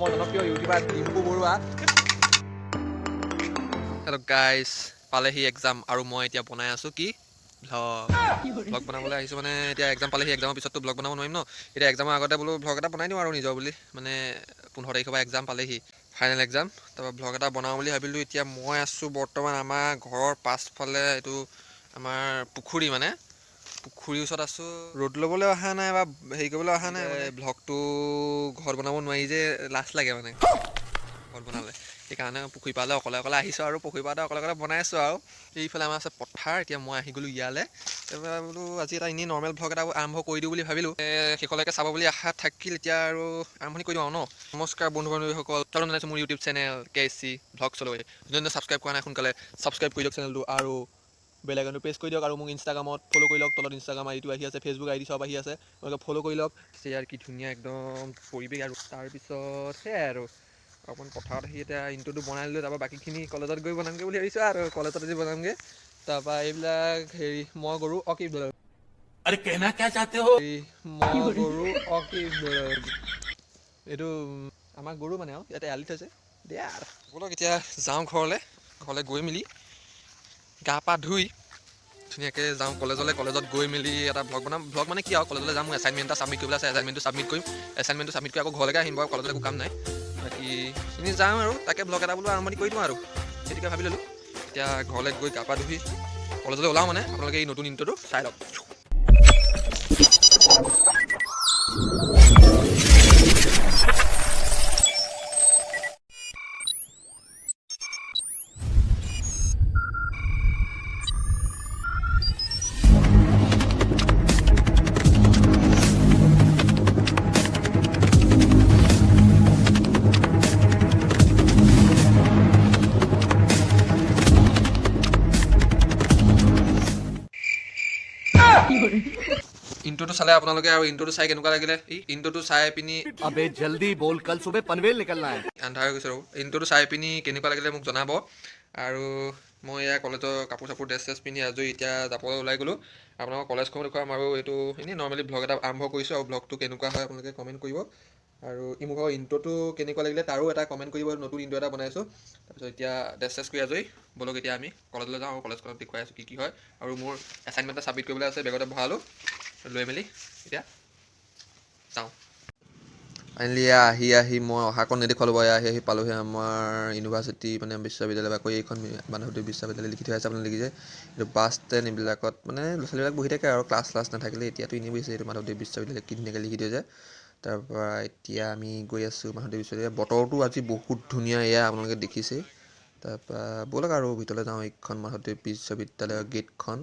অসমৰ জনপ্ৰিয় YouTuber Dimpu Baruah. Hello' guys, পালেহি এক্সাম আৰু মই এতিয়া বনাই আছোঁ কি ভ্লগ বনাবলৈ আহিছোঁ। মানে এতিয়া এক্সাম পালেহি, এক্সামৰ পিছততো ব্লগ বনাব নোৱাৰিম ন। এতিয়া এক্সামৰ আগতে বোলো ভ্লগ এটা বনাই দিওঁ আৰু নিজৰ বুলি, মানে 15 তাৰিখৰ পৰা এক্সাম পালেহি, ফাইনেল এক্সাম। তাৰপৰা ভ্লগ এটা বনাওঁ বুলি ভাবিলোঁ। এতিয়া মই আছোঁ বৰ্তমান আমাৰ ঘৰৰ পাছফালে, এইটো আমাৰ পুখুৰী, মানে পুখুৰীৰ ওচৰত আছোঁ। ৰ'দ ল'বলৈ অহা নাই বা হেৰি কৰিবলৈ অহা নাই, ভ্লগটো ঘৰত বনাব নোৱাৰি যে, লাজ লাগে মানে ঘৰত বনালে। সেইকাৰণে পুখুৰী পাৰলৈ অকলে অকলে আহিছোঁ আৰু পুখুৰী পাৰতে অকলে অকলে বনাই আছোঁ আৰু। এইফালে আমাৰ আছে পথাৰ। এতিয়া মই আহি গ'লোঁ ইয়ালৈ। তাৰপৰা বোলো আজি এটা এনেই নৰ্মেল ভ্লগ এটা আৰম্ভ কৰি দিওঁ বুলি ভাবিলোঁ। শেষলৈকে চাব বুলি আশা থাকিল। এতিয়া আৰু আৰম্ভণি কৰি দিওঁ আৰু ন। নমস্কাৰ বন্ধু বান্ধৱীসকল, তলত জনাইছোঁ মোৰ ইউটিউব চেনেল KC ভ্লগ চলৈ। যোনে ছাবস্ক্ৰাইব কৰা নাই সোনকালে ছাবস্ক্ৰাইব কৰি দিয়ক চেনেলটো, আৰু বেল আইকনটো প্ৰেছ কৰি দিয়ক, আৰু মোক ইনষ্টাগ্ৰামত ফ'ল' কৰি লওক। তলত ইনষ্টাগ্ৰাম আইডিটো আহি আছে, ফেচবুক আইডি চব আহি আছে, আপোনালোকে ফ'ল' কৰি লওক। ইয়াৰ কি ধুনীয়া একদম পৰিৱেশ। আৰু তাৰপিছত সেয়াই আৰু অকণমান পথাৰত আহি এতিয়া ইণ্ট্ৰ'টো বনাই দিলোঁ। তাৰপৰা বাকীখিনি কলেজত গৈ বনামগৈ বুলি ভাবিছোঁ আৰু কলেজত আজি বনামগৈ। তাৰপৰা এইবিলাক হেৰি মই গৰু अरे कहना क्या चाहते हो? মই গৰু এইটো আমাৰ গৰু মানে আৰু ইয়াতে এৰালি থৈছে দিয়া। ব'লক এতিয়া যাওঁ ঘৰলৈ গৈ মেলি গা পা ধুই ধুনীয়াকৈ যাওঁ কলেজলৈ। কলেজত গৈ মেলি এটা ভ্লগ বনাম। ভ্লগ মানে কি আৰু, কলেজলৈ যাম, মোৰ এছাইনমেণ্ট এটা ছাবমিট কৰিবলৈ আছে। এছাইনমেণ্টটো ছাবমিট কৰিম। এছাইনমেণ্টটো ছাবমিট কৰি আকৌ ঘৰলৈকে আহিম বাৰু, কলেজত একো কাম নাই। বাকী এনেই যাওঁ আৰু তাকে ভ্লগ এটা বোলো আৰম্ভণি কৰি দিওঁ আৰু সেইটোকে ভাবি ল'লোঁ। এতিয়া ঘৰলৈ গৈ গা পা ধুই কলেজলৈ ওলাওঁ, মানে আপোনালোকে এই নতুন ইণ্ট্ৰ'টো চাই লওক। ইণ্ট্ৰ'টো চালে আপোনালোকে, আৰু ইণ্ট্ৰ'টো চাই কেনেকুৱা লাগিলে, ইণ্ট্ৰ'টো চাই পিনি अबे जल्दी बोल, कल सुबह पनवेल निकलना है। আন্ধাৰ হৈ গৈছে আৰু ইণ্ট্ৰ'টো চাই পিনি কেনেকুৱা লাগিলে মোক জনাব। আৰু মই এয়া কলেজৰ কাপোৰ চাপোৰ ড্ৰেছ চেছ পিন্ধি আজৰি এতিয়া যাবলৈ ওলাই গ'লোঁ। আপোনালোকৰ কলেজখন দেখুৱাম, আৰু এইটো এনেই নৰ্মেলি ভ্লগ এটা আৰম্ভ কৰিছোঁ। আৰু ভ্লগটো কেনেকুৱা হয় আপোনালোকে কমেণ্ট কৰিব, আৰু মোক ইণ্ট্ৰ'টো কেনেকুৱা লাগিলে তাৰো এটা কমেণ্ট কৰিব। নতুন ইণ্ট্ৰ' এটা বনাইছোঁ। তাৰপিছত এতিয়া ড্ৰেছ চেছ কৰি আজৰি ব'লক এতিয়া আমি কলেজলৈ যাওঁ, আৰু কলেজখনত দেখুৱাই আছোঁ কি হয়। আৰু মোৰ এছাইনমেণ্ট এটা ছাবমিট কৰিবলৈ আছে, বেগতে ভৰালোঁ, লৈ মেলি এতিয়া যাওঁ। ফাইনেলি আহি মই অহাকণ নেদেখুৱালোঁ বাৰু, আহি পালোঁহি আমাৰ ইউনিভাৰ্চিটি, মানে বিশ্ববিদ্যালয়, বাকৰি এইখন মাধৱদেৱ বিশ্ববিদ্যালয় লিখি থৈ আছে। আপোনালোকে দেখিছে এইটো বাছ ষ্টেণ্ড এইবিলাকত মানে ল'ৰা ছোৱালীবিলাক বহি থাকে আৰু ক্লাছ নাথাকিলে। এতিয়াতো এনেই বহিছে, এইটো মাধৱদেৱ বিশ্ববিদ্যালয় কি ধুনীয়াকৈ লিখি থৈছে। তাৰপৰা এতিয়া আমি গৈ আছোঁ মাধৱদেৱ বিশ্ববিদ্যালয়। বতৰটো আজি বহুত ধুনীয়া, এয়া আপোনালোকে দেখিছেই। তাৰপৰা ব'লক আৰু ভিতৰলৈ যাওঁ। এইখন মাধৱদেৱ বিশ্ববিদ্যালয়ৰ গেটখন।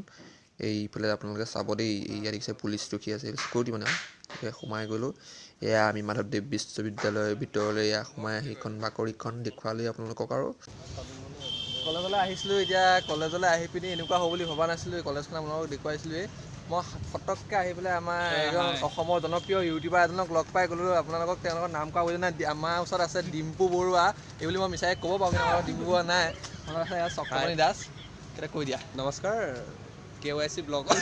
এইফালে আপোনালোকে চাব দেই, ইয়াত দেখিছে পুলিচ ৰখি আছে, চিকিউৰিটি মানে সোমাই গ'লোঁ। এয়া আমি মাধৱদেৱ বিশ্ববিদ্যালয়ৰ ভিতৰলৈ এয়া সোমাই আহি এইখন বাকৰিখন দেখুৱালেই আপোনালোকক। আৰু কলেজলৈ আহিছিলোঁ। এতিয়া কলেজলৈ আহি পিনি এনেকুৱা হ'ব বুলি ভবা নাছিলোঁ। এই কলেজখন আপোনালোকক দেখুৱাইছিলোঁৱেই। মই ফটককৈ আহি পেলাই আমাৰ এজন অসমৰ জনপ্ৰিয় ইউটিউবাৰ এজনক লগ পাই গ'লোঁ। আপোনালোকক তেওঁলোকৰ নাম কোৱা বুলিও নাই। আমাৰ ওচৰত আছে ডিম্পু বৰুৱা, এই বুলি মই মিছাই ক'ব পাৰোঁ, কিন্তু আমাৰ ডিম্পু বৰুৱা নাই। আমাৰ আছে চক্ৰমণি দাস। এতিয়া কৈ দিয়া। নমস্কাৰ, KYC ব্লগত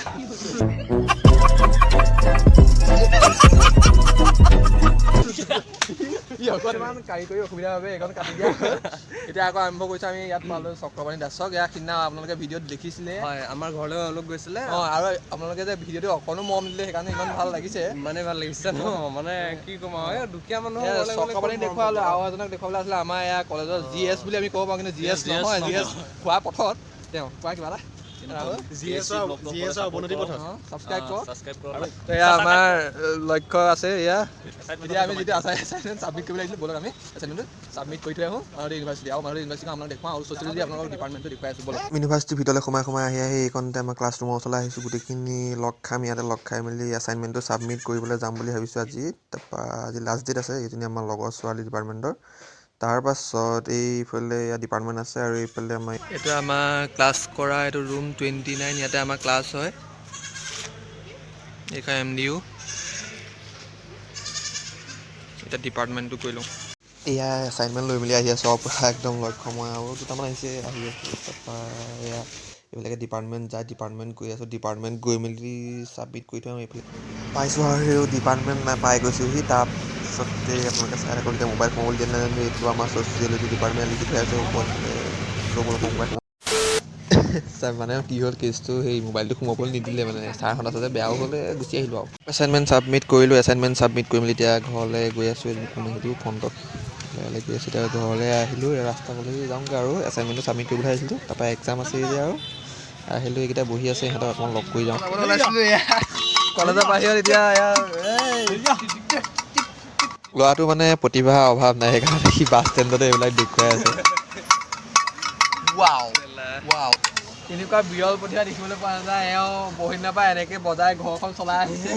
অকণমান কাৰিকৰী অসুবিধাৰ বাবে এইখন কাটি দিয়া। এতিয়া আকৌ আৰম্ভ কৰিছোঁ আমি। ইয়াত পালোঁ চক্ৰমণি দাসক। ইয়াৰ সিদিনা আপোনালোকে ভিডিঅ'ত দেখিছিলে। হয়, আমাৰ ঘৰলৈ অলপ গৈছিলে। আৰু আপোনালোকে যে ভিডিঅ'টো অকণো মৰম দিলে, সেইকাৰণে ইমান ভাল লাগিছে। ইমানেই ভাল লাগিছে ন, মানে কি ক'ম আৰু, এই দুখীয়া মানুহৰ চক্ৰমণি দেখুৱালোঁ। আৰু এজনক দেখুৱাবলৈ আছিলে আমাৰ এয়া কলেজৰ GS বুলি আমি ক'ব পাৰোঁ, কিন্তু GS নহয়, GS খোৱা পথত তেওঁ কোৱা কিবা এটা ছাবস্ক্ৰাইব কৰক। এয়া আমাৰ লক্ষ্য আছে। এয়া এতিয়া আমি যিটো এছাইনমেণ্ট ছাবমিট কৰিবলৈ আহিছিলোঁ, ব'লক আমি এছাইনমেণ্টটো ছাবমিট কৰি থৈ আহোঁ মাধৱদেৱ ইউনিভাৰ্চিটি। আৰু মাধৱদেৱ ইউনিভাৰ্চিটিখন আপোনাক দেখুৱাওঁ, আৰু ছ'চিয়লজি আপোনালোকৰ ডিপাৰ্টমেণ্টটো দেখুৱাই আছোঁ। ব'লক ইউনিভাৰ্চিটিৰ ভিতৰলৈ সোমাই আহি এইকণতে আমাৰ ক্লাছ ৰুমৰ ওচৰলৈ আহিছোঁ। গোটেইখিনি লগ খাম, ইয়াতে লগ খাই মেলি এছাইনমেণ্টটো ছাবমিট কৰিবলৈ যাম বুলি ভাবিছোঁ আজি। তাৰপৰা আজি লাষ্ট ডেট আছে। এইজনী আমাৰ লগৰ ছোৱালী ডিপাৰ্টমেণ্টৰ। তাৰপাছত এইফালে ইয়াত ডিপাৰ্টমেণ্ট আছে, আৰু এইফালে আমাৰ এইটো আমাৰ ক্লাছ কৰা এইটো ৰুম 29। ইয়াতে আমাৰ ক্লাছ হয়। এইখন MDU। এতিয়া ডিপাৰ্টমেণ্টটো কৰি লওঁ। এয়া এছাইনমেণ্ট লৈ মেলি আহি আছোঁ আৰু পূৰা একদম লক্ষ্য। মই আৰু দুটামান আহিছে, আহি আছোঁ। তাৰপৰা এয়া এইবিলাকে ডিপাৰ্টমেণ্ট যায়, ডিপাৰ্টমেণ্ট গৈ আছোঁ। ডিপাৰ্টমেণ্ট গৈ মেলি ছাবমিট কৰি থৈ এইফালে পাইছোঁ, আৰু সেই ডিপাৰ্টমেণ্ট পাই গৈছোঁহি। তাৰপিছতে আপোনালোকে চাই থাকক এতিয়া মোবাইল সোমাবলৈ দিয়া নাই এইটো আমাৰ ছ'চিয়লজি ডিপাৰ্টমেণ্ট লিখি থৈ আছে ওপৰত মোবাইল মানে কি হ'ল কেছটো সেই মোবাইলটো সোমাবলৈ নিদিলে মানে ছাৰহঁত আছে যে বেয়াও হ'লে গুচি আহিলোঁ আৰু এছাইনমেণ্ট ছাবমিট কৰিলোঁ এছাইনমেণ্ট ছাবমিট কৰি মেলি এতিয়া ঘৰলৈ গৈ আছোঁ সেইটো ফ্ৰণ্টত গৈ আছোঁ এতিয়া ঘৰলৈ আহিলোঁ ৰাস্তালৈ যাওঁগৈ আৰু এছাইনমেণ্টটো ছাবমিট কৰিবলৈ আহিছিলোঁ তাৰপৰা এক্সাম আছে যে আৰু আহিলোঁ এইকেইটা বহি আছে সিহঁতক অকণমান লগ কৰি যাওঁ কলেজৰ বাহিৰত এতিয়া ল'ৰাটো মানে প্ৰতিভাৰ অভাৱ নাই সেইকাৰণে সি বাছ ষ্টেণ্ডতে এইবিলাক দেখুৱাই আছে এনেকুৱা বিৰল প্ৰতিভা দেখিবলৈ পোৱা নাযায় এওঁ বহি নাপায় এনেকে বজাই ঘৰখন চলাই আহিছে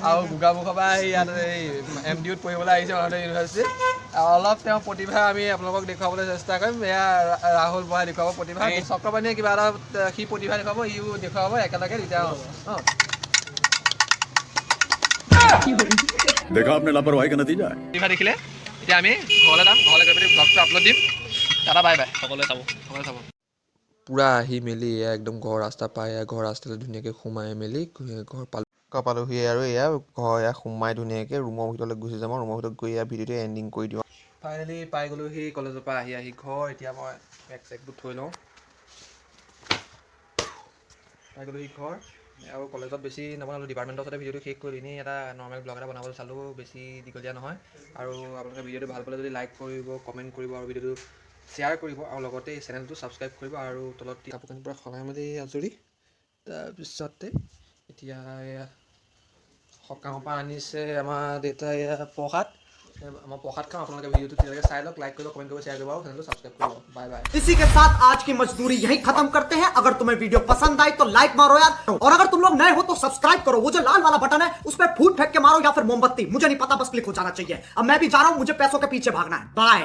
আৰু গোগামুখৰ পৰা আহি ইয়াত এই MDUত পঢ়িবলৈ আহিছে মাধৱদেৱ ইউনিভাৰ্চিটিত অলপ তেওঁ প্ৰতিভা আমি আপোনালোকক দেখুৱাবলৈ চেষ্টা কৰিম এয়া ৰাহুল বৰাই দেখুৱাব প্ৰতিভা চক্ৰপাণীয়ে কিবা এটা সি প্ৰতিভা দেখুৱাব ইও দেখুৱাব একেলগে তেতিয়া देखा आपने लापरवाही का नतीजा है প্ৰতিভা দেখিলে এতিয়া আমি ঘৰলৈ যাম ঘৰলৈ গৈ পিনি ব্লগটো আপলোড দিম দাদা বাই বাই সকলোৱে চাব পূৰা আহি মেলি এয়া একদম ঘৰ ৰাস্তা পাই ঘৰ ৰাস্তালৈ ধুনীয়াকৈ সোমাই মেলি ঘৰ পালোহি আৰু এয়া ঘৰ এয়া সোমাই ধুনীয়াকৈ ৰুমৰ ভিতৰলৈ গুচি যাম আৰু ৰুমৰ ভিতৰত গৈ এয়া ভিডিঅ'টো এণ্ডিং কৰি দিওঁ ফাইনেলি পাই গ'লোহি কলেজৰ পৰা আহি ঘৰ এতিয়া মই বেগ চেগবোৰ থৈ লওঁ পাই গ'লোহি ঘৰ আৰু কলেজত বেছি নবনালোঁ ডিপাৰ্টমেণ্টৰ ওচৰতে ভিডিঅ'টো শেষ কৰি এনেই এটা নৰ্মেল ব্লগ এটা বনাবলৈ চালোঁ বেছি দীঘলীয়া নহয় আৰু আপোনালোকে ভিডিঅ'টো ভাল পালে যদি লাইক কৰিব কমেণ্ট কৰিব আৰু ভিডিঅ'টো শ্বেয়াৰ কৰিব আৰু লগতে চেনেলটো ছাবস্ক্ৰাইব কৰিব আৰু তলত কাপোৰ কানিৰ পৰা সলাই মেলি আজৰি তাৰপিছতে এতিয়া এয়া সকামৰ পৰা আনিছে আমাৰ দেউতাই প্ৰসাদ আমাৰ প্ৰসাদ খাওঁ আপোনালোকে ভিডিঅ'টো তেতিয়ালৈকে চাই লওক লাইক কৰিব কমেণ্ট কৰিব শ্বেয়াৰ কৰিব আৰু চেনেলটো ছাবস্ক্ৰাইব কৰিব বাই বাই इसी के साथ आज की मजदूरी यही खत्म करते हैं अगर तुम्हें वीडियो पसंद आई तो लाइक मारो यार और अगर तुम लोग नए हो तो सब्सक्राइब करो वो जो लाल वाला बटन है उस पर फूट फेंक के मारो या फिर मोमबत्ती मुझे नहीं पता बस क्लिक हो जाना चाहिए अब मैं भी जा रहा हूं मुझे पैसों के पीछे भागना है बाय